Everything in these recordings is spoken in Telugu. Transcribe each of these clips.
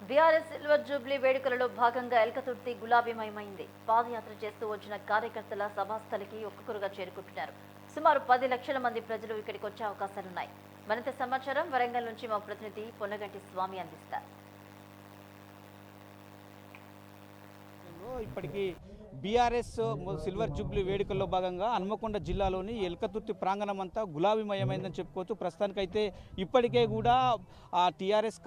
బీఆర్ఎస్ సిల్వర్ జూబ్లీ వేడుకలలో భాగంగా ఎల్కతుర్తి గులాబీమయమైంది. పాదయాత్ర చేస్తూ వచ్చిన కార్యకర్తల సభాస్థలికి ఒక్కొక్కరుగా చేరుకుంటున్నారు. సుమారు 10 లక్షల మంది ప్రజలు ఇక్కడికి వచ్చే అవకాశాలున్నాయి. మరింత సమాచారం వరంగల్ నుంచి మా ప్రతినిధి పొన్నగంటి స్వామి అందిస్తారు. ఇప్పటికీ బీఆర్ఎస్ సిల్వర్ జూబ్లీ వేడుకల్లో భాగంగా హన్మకొండ జిల్లాలోని ఎల్కతుర్తి ప్రాంగణం అంతా గులాబీమయమైందని చెప్పుకోవచ్చు. ప్రస్తుతానికైతే ఇప్పటికే కూడా ఆ బీఆర్ఎస్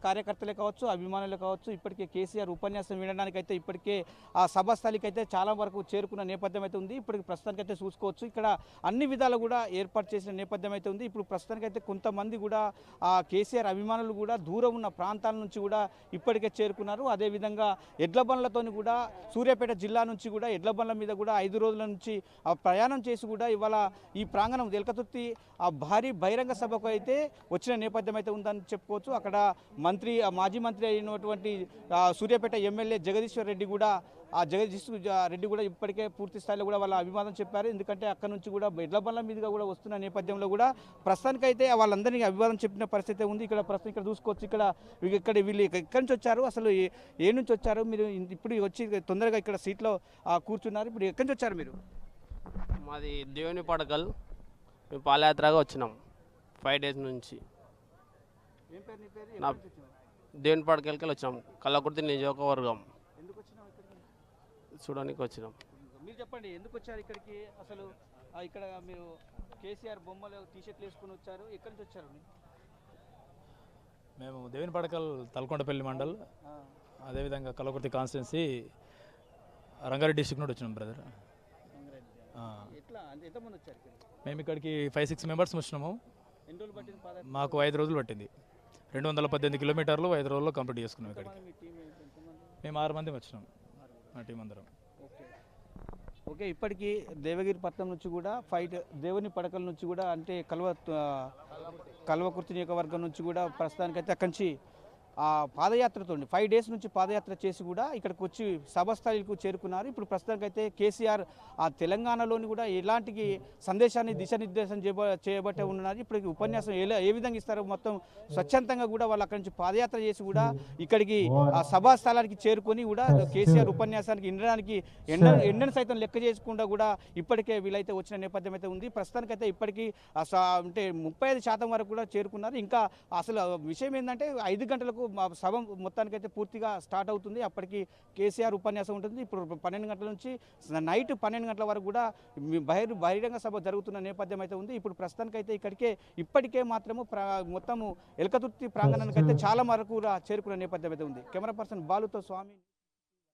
కార్యకర్తలే కావచ్చు, అభిమానులే కావచ్చు, ఇప్పటికే కేసీఆర్ ఉపన్యాసం వినడానికైతే ఇప్పటికే ఆ సభాస్థలికి చాలా వరకు చేరుకున్న నేపథ్యం అయితే ఉంది. ఇప్పటికి ప్రస్తుతానికైతే చూసుకోవచ్చు ఇక్కడ అన్ని విధాలు కూడా ఏర్పాటు చేసిన నేపథ్యం అయితే ఉంది. ఇప్పుడు ప్రస్తుతానికైతే కొంతమంది కూడా ఆ కేసీఆర్ అభిమానులు కూడా దూరం ఉన్న ప్రాంతాల నుంచి కూడా ఇప్పటికే చేరుకున్నారు. అదేవిధంగా ఎడ్ల బండ్లతోని కూడా సూర్యాపేట జిల్లా నుంచి కూడా ఎడ్ల బండ్ల మీద కూడా 5 రోజుల నుంచి ప్రయాణం చేసి కూడా ఇవాళ ఈ ప్రాంగణం ఎల్కతుర్తి భారీ బహిరంగ సభకు అయితే వచ్చిన నేపథ్యం అయితే ఉందని చెప్పుకోవచ్చు. అక్కడ మాజీ మంత్రి అయినటువంటి సూర్యాపేట ఎమ్మెల్యే జగదీశ్వర్ రెడ్డి కూడా రెడ్డి కూడా ఇప్పటికే పూర్తి స్థాయిలో కూడా వాళ్ళ అభిమానం చెప్పారు. ఎందుకంటే అక్కడ నుంచి కూడా ఎడ్ల బండ్ల మీదుగా కూడా వస్తున్న నేపథ్యంలో కూడా ప్రస్తుతానికైతే వాళ్ళందరినీ అభివాదం చెప్పిన పరిస్థితి ఉంది. ఇక్కడ చూసుకోవచ్చు. వీళ్ళు ఎక్కడి నుంచి వచ్చారు, అసలు ఏ నుంచి వచ్చారు, మీరు ఇప్పుడు వచ్చి తొందరగా ఇక్కడ సీట్లో కూర్చున్నారు. ఇప్పుడు ఎక్కడి నుంచి వచ్చారు మీరు? మాది దేవుని పడకల్, మేము పాదయాత్రగా వచ్చినాం 5 డేస్ నుంచి. నా దేవుని పడకలకి వచ్చినాం, కల్లకుర్తి నియోజకవర్గం చూడడానికి వచ్చినాం. మీరు చెప్పండి, ఎందుకు వచ్చారు ఇక్కడికి? అసలు ఇక్కడ మీరు కేసీఆర్ బొమ్మలు టీషర్ట్లు వేసుకుని వచ్చారు, ఎక్కడి నుంచి వచ్చారు? మేము దేవుని పడకల్ తలకొండపల్లి మండల్, అదేవిధంగా కల్లకుర్తి కాన్స్టిట్యున్సీ రంగారెడ్డి డిస్ట్రిక్ట్ నుండి వచ్చినాం బ్రదర్. మేము ఇక్కడికి 5-6 మెంబర్స్ వచ్చినాము. మాకు 5 రోజులు పట్టింది. 218 కిలోమీటర్లు 5 రోజుల్లో కంప్లీట్ చేసుకున్నాం. ఇక్కడికి మేము 6 మంది వచ్చినాం, మా టీం అందరం. ఓకే, ఇప్పటికీ దేవగిరి పట్నం నుంచి కూడా దేవుని పడకల నుంచి కూడా అంటే కల్వకుర్తి నియోజకవర్గం నుంచి కూడా ప్రస్తుతానికైతే అక్కడి నుంచి పాదయాత్రతో 5 డేస్ నుంచి పాదయాత్ర చేసి కూడా ఇక్కడికి వచ్చి సభాస్థలికి చేరుకున్నారు. ఇప్పుడు ప్రస్తుతానికైతే కేసీఆర్ తెలంగాణలోని కూడా ఎలాంటి సందేశాన్ని దిశానిర్దేశం చేయబట్టే ఉన్నారు. ఇప్పుడు ఉపన్యాసం ఏ విధంగా ఇస్తారో మొత్తం స్వచ్ఛందంగా కూడా వాళ్ళు అక్కడి నుంచి పాదయాత్ర చేసి కూడా ఇక్కడికి ఆ సభాస్థలానికి చేరుకొని కూడా కేసీఆర్ ఉపన్యాసానికి ఎండను సైతం లెక్క చేసుకుండా కూడా ఇప్పటికే వీళ్ళైతే వచ్చిన నేపథ్యం అయితే ఉంది. ప్రస్తుతానికైతే ఇప్పటికీ అంటే 35% వరకు కూడా చేరుకున్నారు. ఇంకా అసలు విషయం ఏంటంటే 5 గంటలకు సభ మొత్తానికైతే పూర్తిగా స్టార్ట్ అవుతుంది. అప్పటికి కేసీఆర్ ఉపన్యాసం ఉంటుంది. ఇప్పుడు 12 గంటల నుంచి నైట్ 12 గంటల వరకు కూడా బహిరంగ సభ జరుగుతున్న నేపథ్యం అయితే ఉంది. ఇప్పుడు ప్రస్తుతానికైతే ఇప్పటికే మాత్రము మొత్తము ఎల్కతుర్తి ప్రాంగణానికి అయితే చాలా వరకు చేరుకున్న నేపథ్యం అయితే ఉంది. కెమెరా పర్సన్ బాలుతో స్వామి.